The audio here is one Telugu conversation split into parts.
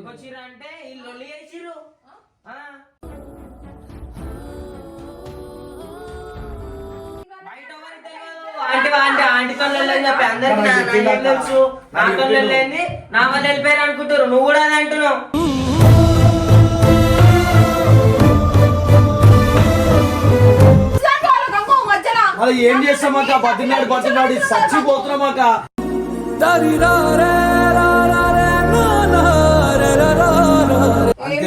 ఎందుకు వచ్చిర్రు అంటే వీళ్ళు లొల్లి చేసిర్రు. ఆంటీతో చెప్పి అందరికి తెలుసు. నాతో వెళ్ళింది నా వల్ల వెళ్ళిపోయారు అనుకుంటారు. నువ్వు కూడా అది అంటున్నావు. ఏం చేస్తామాక బతినాడు చచ్చిపోతున్నామాక.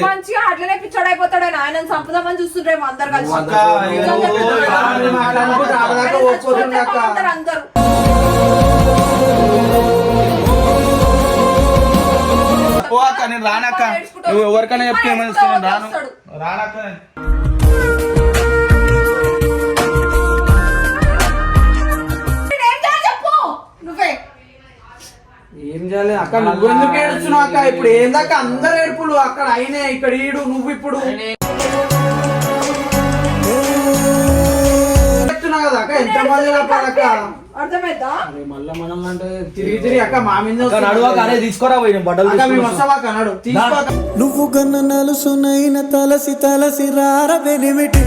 మంచిగా అట్లనే పిచ్చోడు అయిపోతాడు. ఆయన సంపదామని చూస్తుంటారేమో అందరు కలిసి. అందరు నేను రానక్క. నువ్వు ఎవరికైనా చెప్తే రాను రానక్క. ఏం చేయాలి అక్క? నువ్వు ఎందుకు ఏడుస్తున్నావు అక్క? ఇప్పుడు ఏందాక అందరు ఏడుపులు అక్కడ అయినే ఇక్కడ ఈడు నువ్వు ఇప్పుడు చెప్తున్నావు కదా అక్క. ఎంత మంది అక్క అర్థమైందా? మళ్ళా మనల్ని అంటే తిరిగి అక్క మా మీద తీసుకోరా బట్టలు వస్తావాక నడు తీసుకోక. నువ్వు కన్న నలుసునైన తలసి రారబెనిమిటి.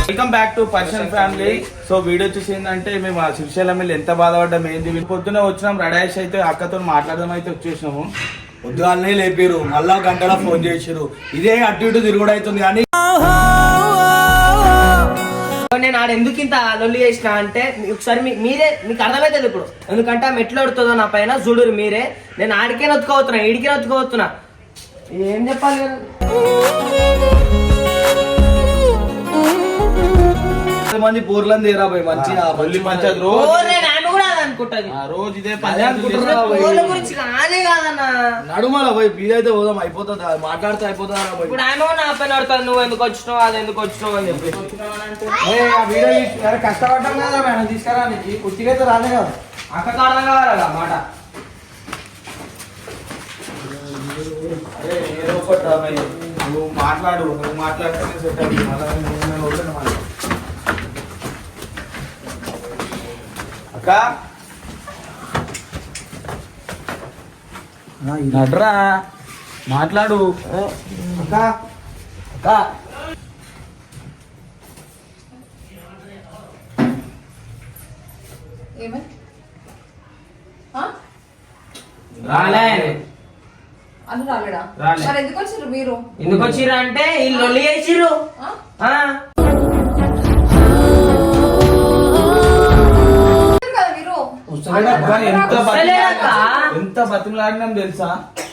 Welcome back to personal family. So video చూసి ఏంటంటే మేము ఆ శ్రీశైలం వెళ్ళి ఎంత బాధపడ్డాం ఏంది. పొద్దునే వచ్చినాం రెడీ అయితే అక్కతో మాట్లాడదాం అయితే వచ్చేసినాము. పొద్దుగానే లేపారు, మళ్ళా గంటలా ఫోన్ చేసారు. ఇదే అటు ఇటు తిరుగుడు అవుతుంది. కానీ నేను ఆడ ఎందుకు ఇంత లొల్లి చేసిన అంటే ఒకసారి మీరే మీకు అర్థమవుతుంది ఇప్పుడు. ఎందుకంటే ఆమె ఎట్లా అడుగుతుందో నా పైన చూడురు మీరే. నేను ఆడికే నొత్తుకోవతున్నా, ఈడికే నొత్తుకోవతున్నా. ఏం చెప్పాలి? మంది పూర్లను తీరాబాయి మంచిగా పంచాయతీ రోజు ఇదే నడుమల పోయి బీదైతే పోదాం అయిపోతుంది. మాట్లాడితే అయిపోతుందా? ఇప్పుడు ఆయన నా పైన అడుగుతాను, నువ్వు ఎందుకు వచ్చినావు అది ఎందుకు వచ్చినావు అని చెప్పి. వీడియో కష్టపడ్డాం కదా మేడం తీసుకురా. నీకు పుట్టిగా అయితే రాలే కదా అక్క కారణం కావాలా మాట. ఏదో ఒకటి నువ్వు మాట్లాడు, నువ్వు మాట్లాడితేనే సెట్ అవుతుంది. మళ్ళీ నడ్రా మాట్లాడు అక్క. అక్క రాలే అది రాలేడా? మరి ఎందుకు వచ్చిర్రు మీరు? ఎందుకు వచ్చిర్రు అంటే వీళ్ళు లొల్లి చేసిర్రు. ఎంత బతిమలాడినాం తెలుసా?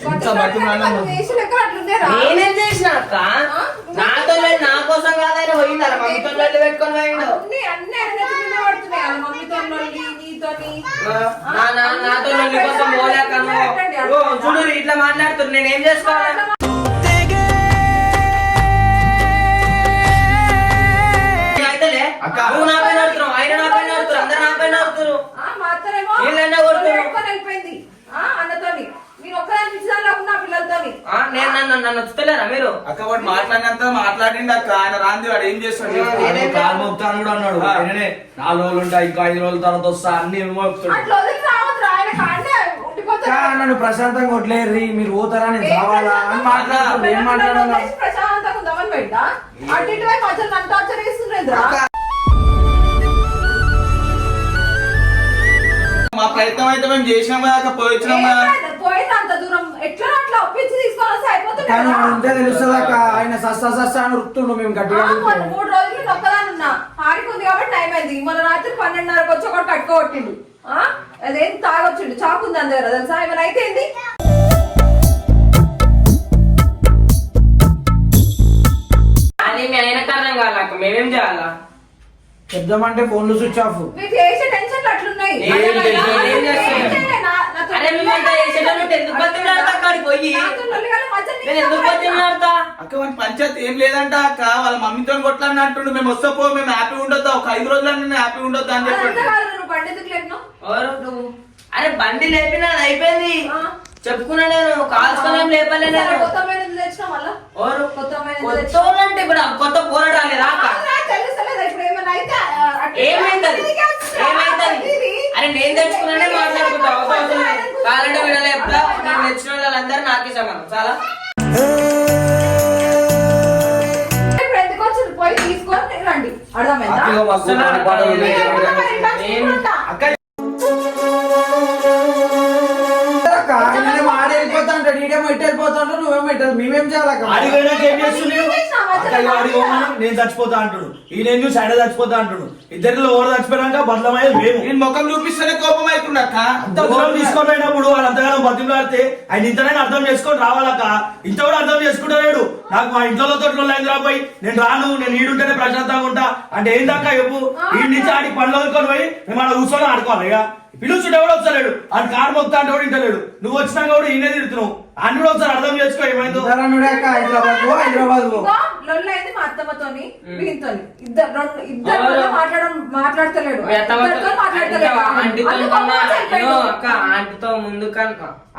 ఎంత బతిమలాడినాం. నేనేం చేసిన అక్క? నాతో నా కోసం కాదని పోయింది. అలా మమ్మీతో పెట్టుకొని పోయిండు. నాతో కోసం పోలేక చూడు ఇట్లా మాట్లాడుతున్నారు. నేనేం చేసుకోవాలి? నువ్వు నా పైన ఆడుతున్నావు, ఆయన నా పైన ఆడుతున్నారు, అందరు నా పైన ఆడుతున్నారు. నన్ను వచ్చుతలేరా మీరు? అక్క వాడు మాట్లాడినంత మాట్లాడిండి అక్క. ఆయన రాంది వాడు ఏం చేస్తాడు? కాలు మొత్తాను కూడా అన్నాడు. ఆయననే 4 రోజులు ఉంటాయి, ఇంకా 5 రోజుల తర్వాత వస్తా అన్ని నన్ను ప్రశాంతంగా కొట్టలేరు. మీరు పోతారా నేను కావాలా అని మాట్లాడాలి. ఏం మాట్లాడాలి? మా ప్రయత్నం అయితే మేము చేసినాం కదా, పోయించినాం కదా. అంత దూరం ఎట్లా అట్లా ఒప్పించి తీసుకొని అయిపోతుంది. తెలుస్తుంది అక్క. ఆయన సస్తా అని ఉరుకుతుండు. మేము గట్టిగా 3 రోజులు నొక్కదానున్నా ఆడికుంది కాబట్టి టైం అయింది. మన రాత్రి 12:30కి వచ్చి ఒకటి కట్టుకోవట్టిండు. అదేం తాగొచ్చిండు, చాకుంది అంద దగ్గర తెలుసా? ఏమైనా అయితే ఏంది? అది మీ ఆయన కారణం కావాల, మేమేం చేయాలా? చెప్దామంటే ఫోన్లు స్విచ్ ఆఫ్. మీకు చేసే టెన్షన్లు అట్లున్నాయి. అక్క పంచాయతీ ఏం లేదంట అక్క. వాళ్ళ మమ్మీతో కొట్లాడిన అంటుండు. మేము వస్తా పో, మేము హ్యాపీ ఉండొద్దా, ఒక 5 రోజులు హ్యాపీ ఉండొద్దా అని చెప్పి. అరే బండి లేపినా అయిపోయింది. చెప్పుకున్నా నేను కాల్చుకోలేం లేపలేదు. అంటే ఇప్పుడు కొత్త పోరాడాలి రాక ఏమైతుంది ఏమైతుంది కాలంటే వీడియోలో చెప్తా నేను నచ్చిన వాళ్ళందరూ నాకే సమానం చాలా ఇప్పుడు ఎందుకు వచ్చి పోయి తీసుకొని రండి అర్థమైందా అక్క వస్తున్నారు, పాటలు నేను అక్క ఆడెళ్ళిపోతాంటాడు ఈడేమో ఇటు వెళ్ళిపోతాంటాడు నువ్వేమో ఇటు మేమేం చేయాలక్క అడిగడానికి ఏం చేస్తున్నావు? అక్క ఇగో అడిగోమను, నేను చచ్చిపోతా అంటుడు ఈయన చూసి ఆయన చచ్చిపోతా అంటుడు ఇద్దరిలో ఎవరు చచ్చిపోయాక బదలమయ్యేది మేము. నేను ముఖం చూపిస్తేనే కోపం అవుతుండక్క. అంత దూరం తీసుకొని పోయినప్పుడు వాళ్ళు అంతగానో బతిమలాడితే ఆయన ఇంతనైనా అర్థం చేసుకొని రావాలక్క. ఇంత కూడా అర్థం చేసుకుంటలేడు. నాకు మా ఇంట్లో తోటలో లైన్ రాబోయి నేను రాను, నేను ఈడుంటేనే ప్రశాంతంగా ఉంటా అంటే ఏందాక చెప్పు. ఈ నుంచి ఆడికి పనులు వదులుకొని పోయి మేము అలా కూర్చొని ఆడుకోవాలి. ఇక పిలుచుంటే కూడా వస్తలేడు, అని కారు మొక్తా అంటే కూడా ఇంటలేడు. నువ్వు వచ్చినాక కూడా ఈయనే తిడుతున్నావు. అన్ని కూడా ఒకసారి అర్థం చేసుకో ఏమైందో. హైదరాబాద్ లొల్లైంది మా అత్తమ్మతోని వీళ్ళతోని ఇద్దరు మాట్లాడతలేడు ఇద్దరితో మాట్లాడతలేడు అక్క ఆంటీతో ముందు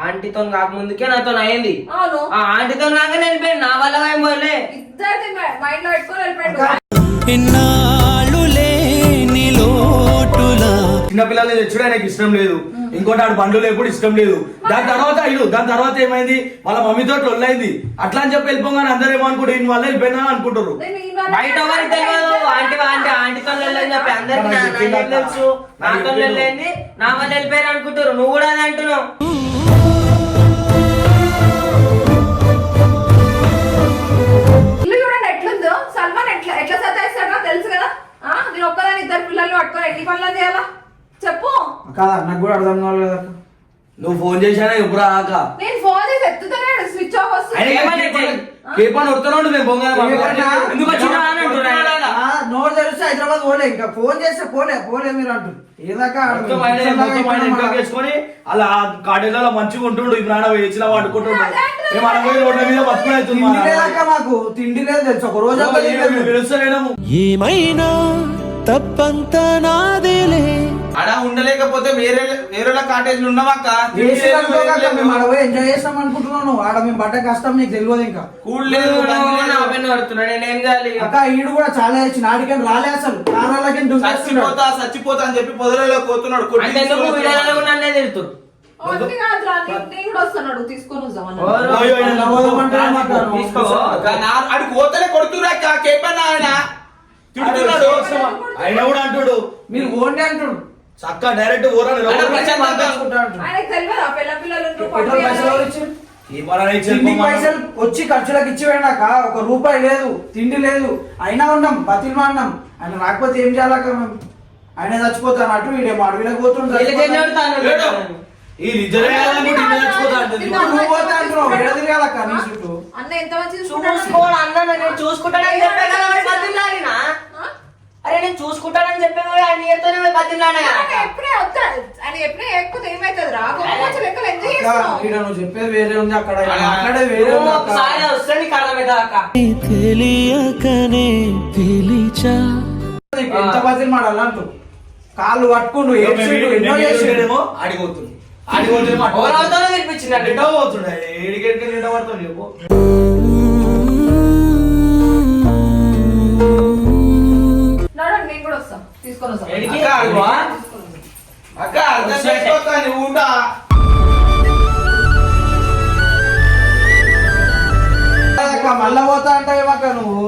ఆంటీతో కాక ముందుకే నాతో అయింది. అవును ఆ ఆంటీతో కాక వెళ్ళిపోయాను, నా వల్ల ఏం పోలే. ఇద్దరిది మైండ్ లో పెట్టుకొని వెళ్ళిపోయాడు. ఇన్నాళ్ళు లేని లోటులా చిన్నపిల్లల్ని తెచ్చుడు ఆయనకి ఇష్టం లేదు. ఇంకోటి ఆడు బండ్లు ఎప్పుడు ఇష్టం లేదు. దాని తర్వాత ఏమైంది వాళ్ళ మమ్మీతో లొల్లైంది. అట్లా అని చెప్పి వెళ్ళిపోగానే అందరూ ఏమనుకుంటారు ఈయన వల్ల వెళ్ళిపోయినా అనుకుంటారు. బయట ఎవరికి తెలియదు ఆంటీతో వెళ్ళని చెప్పి అందరికి నాకేం తెలుసు. నాతో వెళ్ళింది నా వల్ల వెళ్ళిపోయారు అనుకుంటారు. నువ్వు కూడా అది అంటున్నావు. ఇల్లు చూడండి ఎట్లుందో. సల్మాన్ ఎట్లా సతాయిస్తాడో తెలుసు కదా. నేను ఒక్కదాని ఇద్దరు పిల్లల్ని పట్టుకొని ఎన్ని పనులు చేయాలా చెప్పు. కాదా నాకు కూడా అర్థం కావాలి కదా నువ్వు ఫోన్ చేశానా ఎప్పుడు రాక నేను ఫోన్ చేసి ఎత్తుతున్నాడు, స్విచ్ ఆఫ్ వస్తుంది. కేపని వస్తున్నాడు. మేము ఎందుకు వచ్చినా అని అంటున్నాడు. నోరు తెలిస్తే హైదరాబాద్ పోలే ఇంకా ఫోన్ చేస్తే పోలే మీరు అంటారు ఏదాకా వేసుకొని అలా కాడేళ్ళలో మంచిగా ఉంటుండు. ఇప్పుడు ఆడ వేసినా వాడుకుంటుండు. మేము అలా పోయి రోడ్ల మీద బతుకునేస్తుంది. మాకు తిండి లేదు తెలుసు ఒక రోజు పిలుస్తలేము. ఏమైనా తప్పంతా నాదేలే ఆడ ఉండలేకపోతే వేరే కాటేజ్లు ఉన్నావాక మేము ఆడ పోయి ఎంజాయ్ చేస్తాం అనుకుంటున్నాను. ఆడ మేము పడ్డ కష్టం నీకు తెలియదు. ఇంకా కూడలేదు నేనేం చేయాలి? అక్క ఈడు కూడా చాలా ఇచ్చిన ఆడికని రాలే అసలు చచ్చిపోతా అని చెప్పి పొదలలో పోతున్నాడు. అంటే ఎందుకు వీడియోలో కూడా నన్నే తిడుతురు. ఒకటి కాదురా, నేను కూడా వస్తున్నాడు తీసుకొని వద్దామని. అడి పోతలే కొడుతున్నాక కేపన్నా ఆయన తిడుతున్నాడు. ఆయన కూడా అంటుడు మీరు ఓన్లీ అంటుడు చక్క డైరెక్ట్ ఊరని ఆయనకు తెలియదా పిల్ల పిల్లలు పైసలు వచ్చి ఖర్చులకు ఇచ్చి వెళ్ళాక ఒక రూపాయి లేదు, తిండి లేదు, అయినా ఉన్నాం బతిమాడినాం. ఆయన రాకపోతే ఏం చేయాలక మేము. ఆయన చచ్చిపోతాను అటు వీడేమో అడవిలోకి పోతుంటాడు. ఈ నిజమే నువ్వు పోతే అంటున్నావు ఎడ తిరగాలక్క నీ చుట్టూ. అన్న ఎంత మంచి చూసుకోవాలి అన్న, నేను చూసుకుంటానని చెప్పే కదా వాడి బతిలాడినా. అరే నేను చూసుకుంటానని చెప్పే ఆయన నీతోనే బతిలాడా. ఎప్పుడే వస్తాడు ఆయన ఎప్పుడే ఎక్కువ ఏమైతుంది రా లెక్కలు ఎంజాయ్ చేస్తున్నావు. నువ్వు చెప్పేది వేరే ఉంది, అక్కడ మాట్లాడేది వేరే ఉంది. ఒకసారి వస్తే నీకు అర్థమవుతుంది అక్క. తెలియకనే పిలిచా ఎంత బతిలు మాడాలంటూ కాళ్ళు పట్టుకుండు ఎన్నో చేసేదేమో అడిగోతుంది ఎవరెవరితోనో తినిపించిందండి. పోతుండే ఏడికెడికి నిండా పడుతుంది చెప్పు. నడండి నేను కూడా వస్తాం తీసుకొని వస్తాం. ఎడికి? అక్క అర్థం చేసుకోక నువ్వు ఉంటా. మళ్ళా పోతా అంటావేమక్క నువ్వు.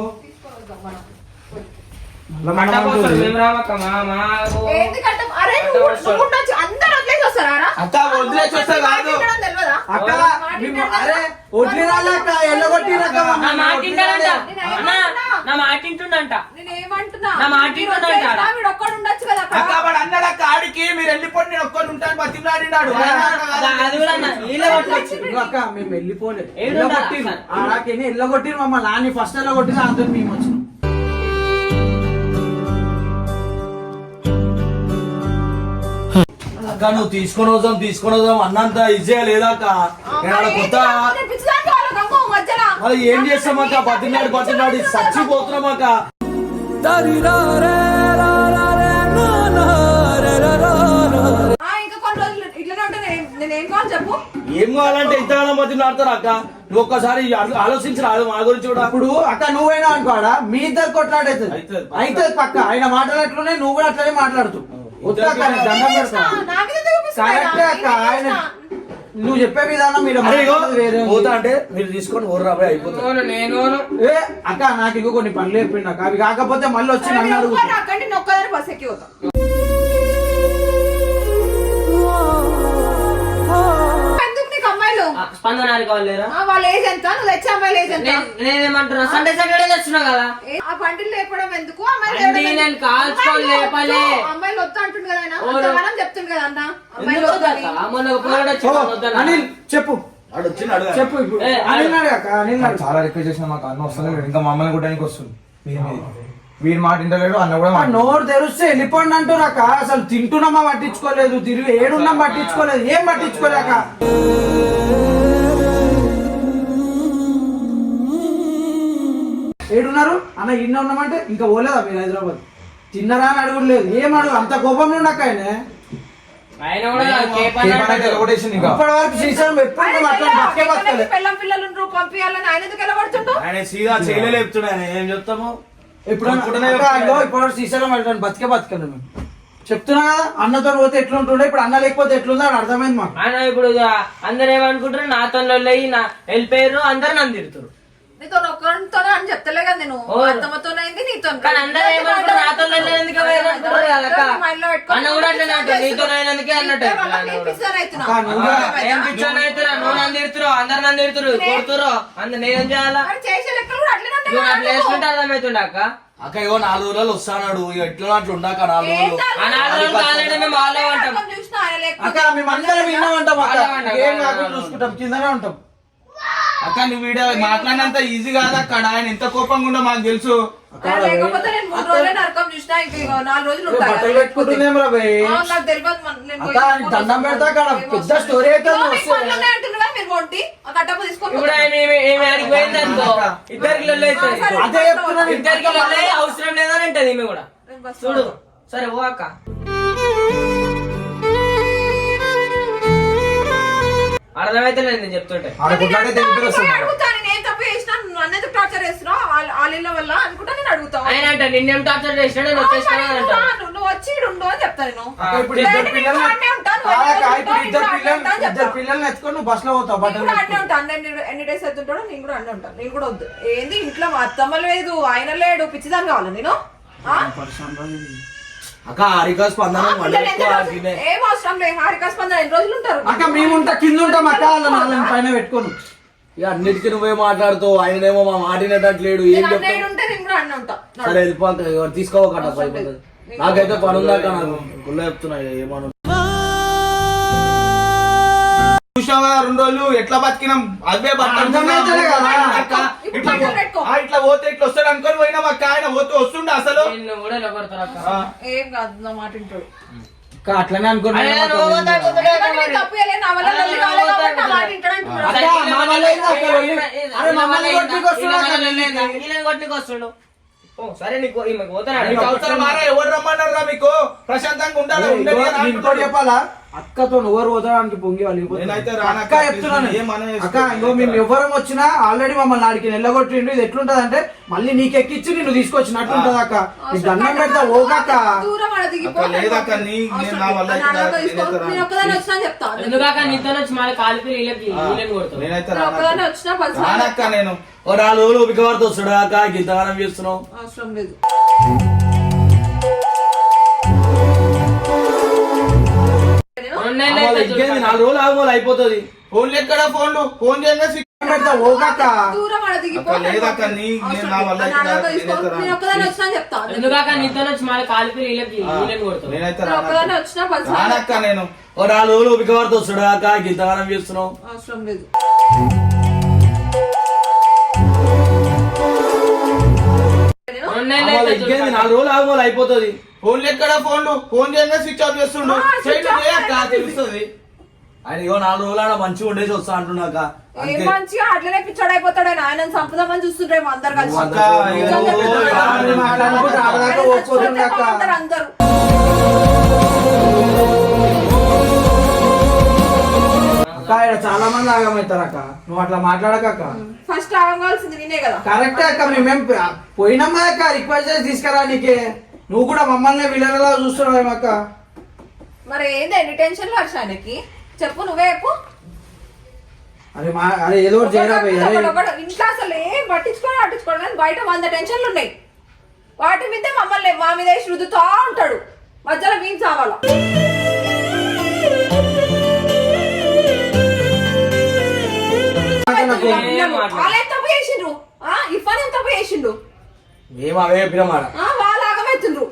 మేము రామక్క ఎందుకంటే అరే నువ్వు ఉండొచ్చు అందరూ వదిలేసి వస్తారా? అక్క వదిలేసి వస్తా కాదు తెలియదా? అక్క అరే వడ్లీ రాలేక ఎల్లగొట్టిరక్క నా మాట వింటాడంట. అన్న, నా మాట వింటుండంట. నేనేమంటున్నా నా మాట వింటుండంట. వీడు ఒక్కడు ఉండొచ్చు కదా అక్కడ. అక్క వాడు అన్నాడు అక్క ఆడికి మీరు వెళ్ళిపోయి నేను ఒక్కడు ఉంటాను బతిమలాడినాడు. అది కూడా అన్న వీళ్ళే పట్టుకొచ్చి. అక్క మేము వెళ్ళిపోలేదు ఏడు ఎల్లగొట్టిరు ఆడకేనే ఎల్లగొట్టిరు మమ్మల్ని నాని ఫస్ట్ ఎల్లగొట్టిరు అందరు మేము వచ్చినాం. అక్క నువ్వు తీసుకొని వద్దాం అన్నంత ఈజీగా లేదా అక్క. నేను కొత్త పిచ్చిదాకా వాళ్ళ గంగ మధ్యలో. మరి ఏం చేస్తాం అక్క. బతిమలాడి చచ్చిపోతున్నాం అక్క. ఇంకా కొన్ని రోజులు ఇట్లనే ఉంటే నేనేం కావాలి చెప్పు. ఏం కావాలంటే ఇంతకాలం బతిమలాడతారు అక్క. నువ్వు ఒక్కసారి ఆలోచించి రాదు మా గురించి కూడా. అప్పుడు అక్క నువ్వైనా అనుకోడా మీ ఇద్దరు కొట్లాడైతుంది అయితే పక్క ఆయన మాట్లాడట్లునే నువ్వు కూడా అట్లనే మాట్లాడుతూ వద్దు అక్క నేను దండం పెడతా. నా మీద చూపిస్తున్నాడా? కరెక్టే అక్క ఆయన నువ్వు చెప్పే విధానం మీరు అరే ఇగో, మాట్లాడేది వేరే ఉంది. పోతా అంటే మీరు తీసుకొని ఓర్రా పోయి అయిపోతుంది. నేను ఏ అక్క నాకు ఇంకో కొన్ని పనులు చెప్పిండు అక్క అవి కాకపోతే మళ్ళీ వచ్చి నన్ను అడుగుతా అక్కడి నొక్కదాని బస్ ఎక్కి పోతాం. ఎందుకు నీకు అమ్మాయిలు స్పందన కావాలేరా వాళ్ళ ఏజ్ ఎంత, నువ్వు తెచ్చే అమ్మాయిలు ఏజ్ ఎంత? నేనేమంటున్నా సండే సాటర్డే తెచ్చున్నా కదా ఆ బండిలు లేపడం ఎందుకు? బండి నేను కాల్చుకొని లేపలే. అమ్మాయిలు వద్దు అంటుంది కదా ఆయన. ఓరు. అంతగానం చెప్తుంది కదా అన్న అమ్మాయిలు ఎందుకు వద్దు అని. వద్దక్క? మొన్న ఒక పోరాడు వచ్చి వద్దన్నా. అనిల్ చెప్పు వాడు వచ్చిండు అడగా. చెప్పు ఇప్పుడు ఏ, అనిల్ అడగక్క అనిల్ అడగ. చాలా రిక్వెస్ట్ చేసిన మాకు అన్న వస్తలేదు ఇంకా మమ్మల్ని కొట్టడానికి వస్తుంది వీడి మాట ఇంటలేడు అన్న కూడా మాట నోరు తెరిస్తే వెళ్ళిపోండి అంటున్నాక అసలు తింటున్నామా పట్టించుకోలేదు తిరిగి ఏడున్నాం పట్టించుకోలేదు ఏం పట్టించుకోలేక ఏడున్నారు అన్న ఇన్న ఉన్నామంటే ఇంకా పోలేదా మీరు హైదరాబాద్ తిన్నరా అని అడుగులేదు ఏం అడుగు అంత కోపం ఉన్నాక ఆయన ఆయన కూడా కేప్ అన్నాడు. కొట్టేసింది ఇంకా ఇప్పటి వరకు శ్రీశైలం ఎప్పుడు ఆయన అట్లా బతికే బతకలే. పిల్లం పిల్లలు ఉండ్రు, పంపియాలని ఆయన ఎందుకు వెళ్ళబడుతుండు? ఆయన సీదా చేయలే లేపుతున్నాడు. ఆయన ఏం చెప్తాము ఎప్పుడన్నా ఇప్పుడు శ్రీశైలం వెళ్ళడానికి బతికే బతకలేదు మేము చెప్తున్నా కదా అన్నతో పోతే ఎట్లుంటుండే ఇప్పుడు అన్న లేకపోతే ఎట్లుందో అని అర్థమైంది మాకు ఆయన ఇప్పుడు అందరు ఏమనుకుంటారు నాతో వెళ్ళిపోయారు అందరు నన్ను తిడుతారు. నీతో ఒక్కరితోనే అని చెప్తలే కదా నేను. అత్తమ్మతోనైంది నీతో. కానీ అందరూ ఏమనుకుంటారు నాతో వెళ్ళినందుకే వేరు అనుకుంటారు కదా అక్క. అన్న కూడా అట్లనే అంటాడు నీతో అయినందుకే అన్నట్టు ఏం పిచ్చోని అవుతురా నువ్వు నన్ను తిడుతురు అందరు నన్ను తిడుతురు కొడుతురు అందరు నేనేం చేయాలా చేసే లెక్కలు కూడా అట్లనే ఉంటాయి నువ్వు కదా అట్లా వేసుకుంటే అర్థమవుతుండ అక్క. అక్క ఇగో 4 రోజులు వస్తాడు ఇక ఎట్లా అట్లా ఉండాక 4 రోజులు ఆ 4 రోజులు కావాలంటే మేము ఆలో ఉంటాం. చూసినా ఆయన లేకపోతే అక్క మేము అందరం విన్నామంటాం అక్క అలాగండి, ఏం కాకుండా చూసుకుంటాం కిందనే ఉంటాం అక్క నువ్వు వీడియో మాట్లాడినంత ఈజీ కాదు అక్కడ. ఆయన ఎంత కోపంగా ఉండో మాకు తెలుసు. ఆయన లేకపోతే నేను 3 రోజులే నరకం చూసినా ఇంకా 4 రోజులు ఉంటాయి బట్టలు పెట్టుకుంటుందేం రా భయ్ నాకు తెలియదు నేను అక్క ఆయన దండం పెడతా అక్కడ పెద్ద స్టోరీ అయితే అంటున్నా మీరు కొంటి ఆ కట్టప్ప తీసుకొని ఇప్పుడు ఆయన ఏమి ఆడికి పోయింది అనుకో ఇద్దరికి లొల్లి అవుతుంది. అదే చెప్తున్నాను ఇద్దరికి లొల్లి అవసరం లేదని అంటది ఈమె కూడా చూడు. సరే ఓ అక్క అర్థమైతే లేదు నేను చెప్తుంటే ఆడకుండానే అడుగుతాను నేను తప్పు చేసినా నన్ను ఎందుకు టార్చర్ చేస్తున్నావు వాళ్ళ వల్ల అనుకుంటా నేను అడుగుతాను ఆయన అంటే నిన్నేం టార్చర్ చేసినా నేను వచ్చేసినా అంటా. నువ్వు వచ్చి ఉండు అని చెప్తాను నేను ఇప్పుడు ఇద్దరు పిల్లలు ఇద్దరు పిల్లల్ని ఎత్తుకొని నువ్వు బస్ లో పోతావు నేను బట్టలు కూడా అన్నీ ఉంటాను. నేను ఎన్ని డేస్ అవుతుంటాడో నేను కూడా అన్నీ ఉంటాను. నేను కూడా వద్దు ఏంది ఇంట్లో మా అత్తమ్మ లేదు ఆయన లేడు పిచ్చిదాన్ని కావాలి నేను అక్క హారిక స్పందన మళ్ళీ ఎక్కువ ఆగినే. ఏం అవసరం లేదు. హారిక స్పందన ఎన్ని రోజులు ఉంటారు? అక్క మేముంటా కింద ఉంటాం అక్క వాళ్ళని పైన పెట్టుకోను ఇక అన్నిటికీ నువ్వే మాట్లాడుతావు ఆయనేమో మా మాట వినేటట్లేడు ఏం నేను చెప్తావు అన్నయ్య ఉంటే నేను కూడా అన్నీ ఉంటా. సరే వెళ్ళిపోక తీసుకోవకట అయిపోతుంది. నాకైతే పని ఉందాక నాకు గుళ్ళ చెప్తున్నా ఏమను చూసావా 2 రోజులు ఎట్లా బతికినాం. అదే అర్థమైతేనే కదా. ఇట్లా పోతే ఇట్లా వస్తాడు అనుకొని పోయినాం అక్క. ఆయన పోతే వస్తుండే అసలు. నిన్ను కూడా కొడతారు అక్క. ఏం కాదు నా మాట వింటాడు. అక్క అట్లనే అనుకున్నా ఆయన నువ్వు పోతా కొట్టుడే అక్క ఎందుకంటే మరి. నేను తప్పు చేయలేదు. నా వల్ల లొల్లి కాలేదు కాబట్టి నా మాట వింటాడు అంటున్నాడు. అరే అక్క, మా వల్ల ఏంది అక్క లొల్లి? అరే మమ్మల్ని కొట్టుకు వస్తున్నాడు అక్క వీళ్ళని కొట్టుకు వస్తుండు. ఓ సరే నీకు ఈమెకు పోతాడు నీకు అవసరమారా? ఎవరు రమ్మన్నారా మీకు? ప్రశాంతంగా ఉండాలి. ఉండని అని ఇంకోటి అంటున్నాడు. చెప్పాలా అక్కతో ఎవరు పోతాడానికి పొంగి వాళ్ళు నేనైతే రాను అక్క చెప్తున్నాను ఏమన్నా అక్క ఇంకో మేము ఎవరం వచ్చినా ఆల్రెడీ మమ్మల్ని ఆడికి నెల్లగొట్టిండు ఇది ఎట్లుంటది అంటే మళ్ళీ నీకు ఎక్కిచ్చి నిన్ను తీసుకొచ్చినట్టు ఉంటది అక్క నీకు దండం పెడతా ఓకక్క దూరం ఆడ దిగిపో. అక్క లేదక్క, నేను నా వల్ల అయితే నాతో తీసుకో. నేనైతే రాను. నేను ఒక్కదాన్ని వచ్చినా చెప్తా. ఎందుకాక నీతో వచ్చి మళ్ళీ కాలిపి వీళ్ళని కొడతావు. నేనైతే నేను ఒక్కదాన్ని వచ్చినా పది సార్లు రానక్క. నేను ఓ 4 రోజులు ఓపిక పడితే వస్తాడు అక్క ఇంతగానం చేస్తున్నావు అవసరం లేదు. ఇంకేంది 4 రోజులు ఆగమోలు అయిపోతుంది. ఫోన్లు ఎక్కడ? ఫోన్ చేయగా పెడతా ఓకక్క దూరం ఆడ దిగిపో. అక్క లేదక్క, నేను నా వల్ల అయితే నాతో తీసుకో. నేనైతే రాను. నేను ఒక్కదాన్ని వచ్చినా చెప్తా. ఎందుకాక నీతో వచ్చి మళ్ళీ కాలిపి వీళ్ళని కొడతావు. నేనైతే నేను ఒక్కదాన్ని రానక్క. వచ్చినా పది సార్లు రానక్క. నేను ఓ 4 రోజులు ఓపిక పడితే వస్తాడు అక్క ఇంతగానం చేస్తున్నావు అవసరం లేదు. ఇంకేంది 4 రోజులు ఆగమోలు అయిపోతుంది. ఫోన్లు ఎక్కడ? ఫోన్ చేయగా స్విచ్ ఆఫ్ చేస్తుండు. స్విచ్ ఆఫ్ చేయక తెలుస్తుంది. ఆయన ఇగో 4 రోజులు ఆడ మంచిగా ఉండేసి వస్తా అంటున్నాక ఏం అంతే మంచిగా అట్లనే పిచ్చాడు అయిపోతాడు ఆయన. ఆయన చంపుదామని చూస్తుండ్రేమో అందరు కలిసి. అక్క, నిజంగా ఏదో పిచ్చాడు. మాట్లాడుకుంటూ ఆడదాకా ఆయన ఓడిపోతుండే చచ్చిపోతే అక్క. బాగుంటారు అందరూ. అక్క ఇక్కడ చాలా మంది ఆగమవుతారు అక్క నువ్వు అట్లా మాట్లాడక అక్క ఫస్ట్ ఆగవలసింది నేనే కదా. కరెక్టే అక్క మేమేం పోయినామా అక్క రిక్వెస్ట్ చేసి తీసుకురా నీకే నువ్వు కూడా మమ్మల్ని విలనలా చూస్తున్నావు అక్క మరి ఏంది ఎన్ని టెన్షన్లు వచ్చి ఆయనకి చెప్పు. నువ్వే చెప్పు. అరే ఏదో ఒకటి చేయరా భయ్, అరే ఇంట్లో అసలు ఏం పట్టించుకోవడం కానీ బయట 100 టెన్షన్లు ఉన్నాయి. వాటి మీద మమ్మల్ని మా మీద వేసి రుద్దుతా ఉంటాడు. మధ్యలో మేము చావాలా? వాళ్ళు ఎంత తప్పు చేసిండ్రు? ఇఫాన్ ఎంత తప్పు చేసిండు? మేము అవే చెప్పినామాట, వాళ్ళు ఆగమెత్తుండ్రు.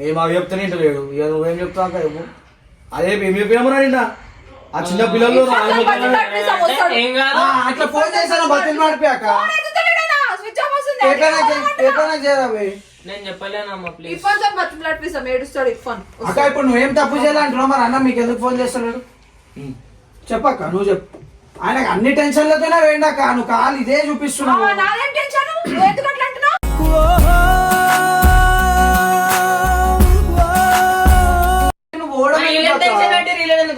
మేము అవి చెప్తానే ఇంటలేడు. ఇక నువ్వేం చెప్తావు ఏమో, అదే మేము చెప్పినామరా నిన్న. ఆ చిన్న పిల్లలు ఏం కాదు. అట్లా ఫోన్ చేశాను బతిని మాడిపోయాక ఎట్లా చేయరా భయ్? నేను చెప్పలేనమ్మా ప్లీజ్. ఇఫాన్ సార్ బతిమలాడిపిస్తాం, ఏడుస్తాడు ఇఫాన్. అక్క ఇప్పుడు నువ్వేం తప్పు చేయాలంటున్నావు, మరి అన్న మీకు ఎందుకు ఫోన్ చేస్తున్నాడు చెప్పక్క, నువ్వు చెప్పు. ఆయనకు అన్ని టెన్షన్లతోనే వేయండాక, నువ్వు కాలు ఇదే చూపిస్తున్నావు. నాదేం టెన్షన్? నువ్వు ఎందుకు అట్లా అంటున్నావు? నువ్వు ఓడమే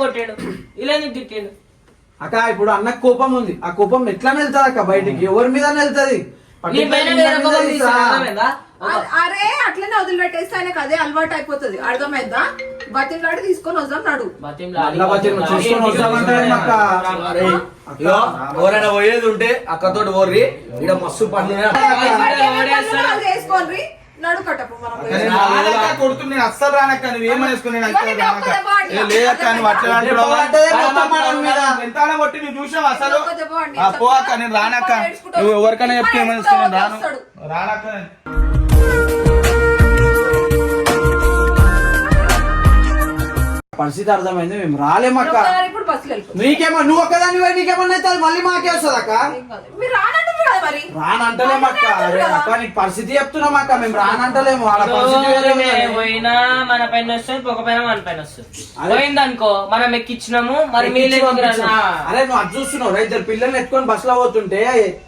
కొట్టాడు ఇలా ఎందుకు తిట్టాడు? అక్క ఇప్పుడు అన్నకు కోపం ఉంది, ఆ కోపం ఎట్లా వెళ్తుంది అక్క బయటికి? ఎవరి మీద వెళ్తుంది? నీ పైన వేరే కోపం తీసుకో, అర్థమైందా? అరే అట్లనే వదిలిపెట్టేస్తే ఆయనకు అదే అలవాటు అయిపోతుంది. అర్థమైందా? బతిమలాడి తీసుకొని వద్దాం నాడు. ఎవరైనా పోయేది ఉంటే అక్కతోటి పోర్రి, ఇక్కడ మస్తు పనులు చేసుకోండి నడు కట్టపు మనం కొడుతుంది నేను అస్సలు రానక్క, నువ్వు ఏమనేసుకుని లేదక్క, నువ్వు అట్లా ఎంత కొట్టి నువ్వు చూసావు అసలు? పోక నేను రానక్క, నువ్వు ఎవరికైనా చెప్తే ఏమనేసుకుని రాను రానక్క. పరిస్థితి అర్థమైంది, మేము రాలేమక్క. ఇప్పుడు బస్సులు వెళ్ళిపోతాం. నీకేమో నువ్వు ఒక్కదాన్ని పోయి నీకేమన్నా అయితే మళ్ళీ మాకే వస్తుంది అక్క. మీరు రానంటున్నారు కదా మరి. రానంటలేమక్క. అరే అక్క నీకు పరిస్థితి చెప్తున్నాం అక్క, మేము రానంటలేము. వాళ్ళ పరిస్థితి వేరే ఉన్నది. పోయినా మన పైన వస్తుంది, పొగపైన మన పైన వస్తుంది. పోయింది అనుకో మనం ఎక్కించినాము, మరి మీరు అరే నువ్వు అది చూస్తున్నావు, ఇద్దరు పిల్లల్ని ఎత్తుకొని బస్సులో పోతుంటే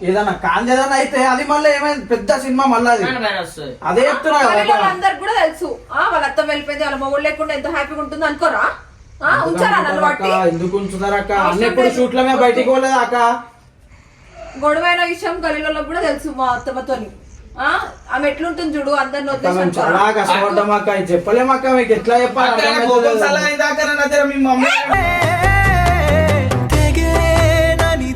ఏదన్నా కాంతి ఏదన్నా అయితే అది మళ్ళీ ఏమైంది పెద్ద సినిమా మళ్ళీ అది మన పైన వస్తుంది. అదే చెప్తున్నా వాళ్ళందరికి కూడా తెలుసు. వాళ్ళ అత్త వెళ్ళిపోయింది, వాళ్ళ మొగుడు లేకుండా ఎంత హ్యాపీగా ఉంటుంది అనుకోరా? ఉంచారా నన్ను బట్టి? ఎందుకు ఉంచుతారు అక్క? అన్నెప్పుడు షూట్ల మీద బయటికి పోలేదా అక్క? గొడవైన విషయం గలీలలో కూడా తెలుసు మా అత్తమ్మతోని. ఆమె ఎట్లుంటుంది చూడు, అందరిని వదిలేసి చాలా కష్టపడ్డాం అక్క, ఇది చెప్పలేమక్క, మీకు ఎట్లా చెప్పాలి? మీ మమ్మీ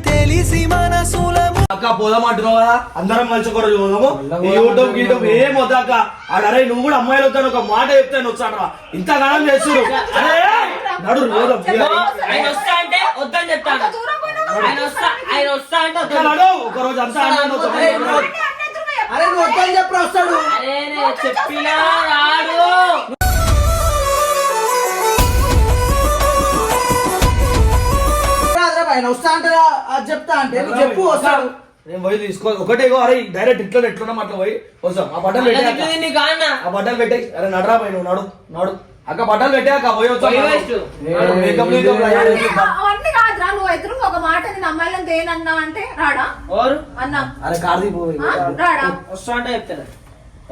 తెలిసి మనసుల అక్క పోదాం అంటున్నావు కదా, అందరం కలిసి ఒక రోజు పోదాము. యూట్యూబ్ గీటం ఏం వద్దాక. అరే నువ్వు కూడా అమ్మాయిలు వద్దాను ఒక మాట చెప్తాను వచ్చాను, ఇంతగానం చేస్తున్నారు. అరే నడు ఆయన వస్తా అంటే వద్దని చెప్తాను, ఆయన వస్తా అంటే నడు ఒక రోజు అంతా అరే నువ్వు వద్దని చెప్పి వస్తాడు. అరే చెప్పినా రాడు. ఆయన వస్తా అంటే అది చెప్తా అంటే నువ్వు చెప్పు వస్తాడు. నేను పోయి తీసుకో ఒకటే. అరే డైరెక్ట్ ఇట్లా ఎట్లున్నాం అట్లా పోయి వస్తాం. ఆ బట్టలు పెట్టే, ఆ బట్టలు పెట్టే. అరే నడరా పోయి నువ్వు నడు నడు అక్క, బట్టలు పెట్టాక పోయి వచ్చాం. అవన్నీ కాదురా, నువ్వు ఎదురు ఒక మాట నేను అమ్మాయిలను తేనన్నా అంటే రాడా అన్నా? అరే కార్తీ పోయి రాడా? వస్తా అంటే చెప్తాను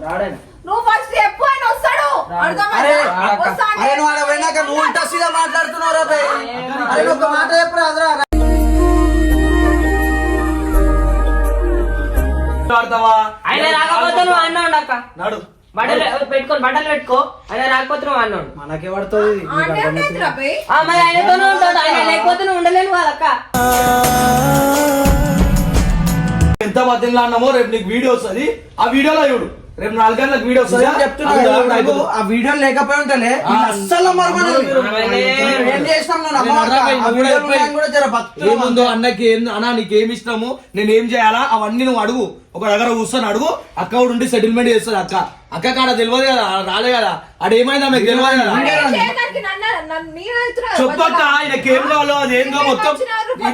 రాడైనా. నువ్వు ఫస్ట్ చెప్పు, ఆయన వస్తాడు. అరే అరే నువ్వు ఆడ పోయినాక నువ్వు ఇంత సీదా మాట్లాడుతున్నావు రా భయ్. అరే ఒక మాట చెప్పరా అదరా. ఆయన రాకపోతే నువ్వు అన్నా ఉండక్క, నాడు బట్టలు పెట్టుకొని బట్టలు పెట్టుకో. ఆయన రాకపోతే నువ్వు అన్నాడు మనకే పడుతుంది. మరి ఆయనతోనే ఉంటాడు, ఆయన లేకపోతే నువ్వు ఉండలేను కదక్క. ఎంత బతిలా అన్నామో రేపు నీకు వీడియో వస్తుంది, ఆ వీడియోలో చూడు. రేపు 4 గంటలకు వీడియో వస్తుంది చెప్తున్నా. ఆ వీడియో లేకపోయి ఉంటలే అస్సలు ఏం చేసినాం ఏముందో అన్నకి ఏం అన్నా నీకు ఏమి ఇష్టము, నేను ఏం చేయాలా అవన్నీ నువ్వు అడుగు. ఒక దగ్గర కూర్చొని అడుగు, అక్క కూడా ఉండి సెటిల్మెంట్ చేస్తుంది. అక్క కాడ తెలియదు కదా, రాలే కదా, అడేమైందా మీకు తెలియదు కదా. చెప్పక్క ఆయనకి ఏం కావాలో అది ఏం కావాలి మొత్తం.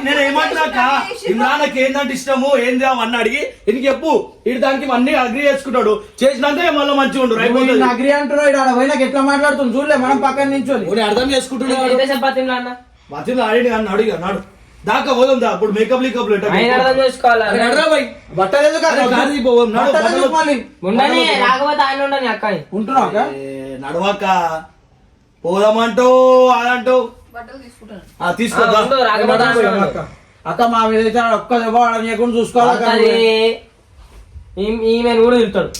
నేను ఏమంటున్నాక ఇమ్రాన్కి ఏంటంటే ఇష్టము ఏంది అవన్నీ అడిగి ఇంక చెప్పు. ఇటు దానికి అన్ని అగ్రి చేసుకుంటాడు, చేసినాక మళ్ళీ మంచిగా ఉండు. అగ్రి అంటున్నాడు, ఇక్కడ పోయినాక ఎట్లా మాట్లాడుతుంది చూడలే మనం పక్కన నుంచి అర్థం చేసుకుంటున్నాడు. బతిలో ఆడి అన్నాడు ఇక నాడు దాకా పోదాం దా. అప్పుడు మేకప్ లీకప్ అర్థం చేసుకోవాలి. బట్టలు రాకపోతే ఆయన ఉండని అక్క ఉంటున్నావు నడవక పోదామంటూ అదంటూ తీసుకో. అక్క మా మీద ఒక్క దెబ్బ చేయకుండా చూసుకోవాలి. ఈమె కూడా తిరుగుతాడు.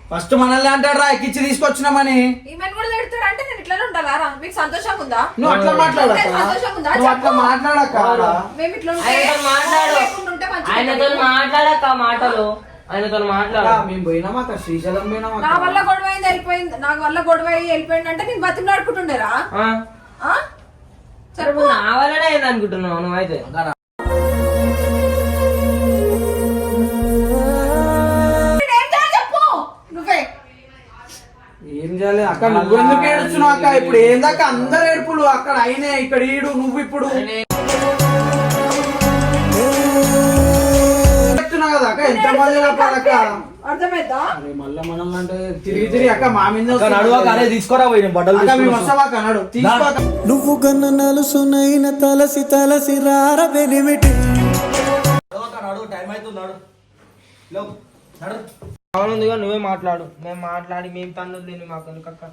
ఫస్ట్ మనల్ని అంటారా ఎక్కిచ్చి తీసుకొచ్చినామని. ఈమెను కూడా తిడతాడు అంటే నేను ఇట్లానే ఉండాలా? మీకు సంతోషం ఉందా? నువ్వు అట్లా మాట్లాడక, సంతోషం ఉందా? నువ్వు అట్లా చెప్పు. మాట్లాడక. మేము ఇట్లా ఉంటే ఆయనతో మాట్లాడు. లేకుండా ఉంటే మంచిగా ఆయనతో ఉంటుంది. మాట్లాడక మాటలు ఆయనతో మాట్లాడు. మేము పోయినామా అక్క, శ్రీశైలం పోయినామా నా వల్ల గొడవ అయింది వెళ్ళిపోయింది, నాకు వల్ల గొడవ అయ్యి వెళ్ళిపోయింది అంటే నేను బతిమలాడుకుంటుండేరా? చెప్పు. నా వల్లనే అయింది అనుకుంటున్నావు నువ్వైతే. ఏం చేయాలి చెప్పు నువ్వే. ఏం చేయాలి అక్క? నువ్వు ఎందుకు ఏడుస్తున్నావు అక్క? ఇప్పుడు ఏందాక అందరు ఏడుపులు అక్కడ అయినే, ఇక్కడ ఈడు నువ్వు ఇప్పుడు చెప్తున్నా కదా అక్క, ఎంత మంది అక్క. అర్థమైందా? అరే మళ్ళా మనల్ని అంటే తిరిగి తిరిగి అక్క మా మీద అక్క నడువాక అరే తీసుకోరా పోయి నేను బట్టలు అక్క మేము తీసుకొని వస్తావా అక్క? నడు తీసుకో అక్క. నువ్వు గన్న నలుసునైన తలసి తలసి రారబెనిమిటి నడు టైం అవుతుంది నడు లేవు, నడు అవునందుగా నువ్వే మాట్లాడు. మేము మాట్లాడి మేము తన్నులు తిని మాకు ఎందుకక్క.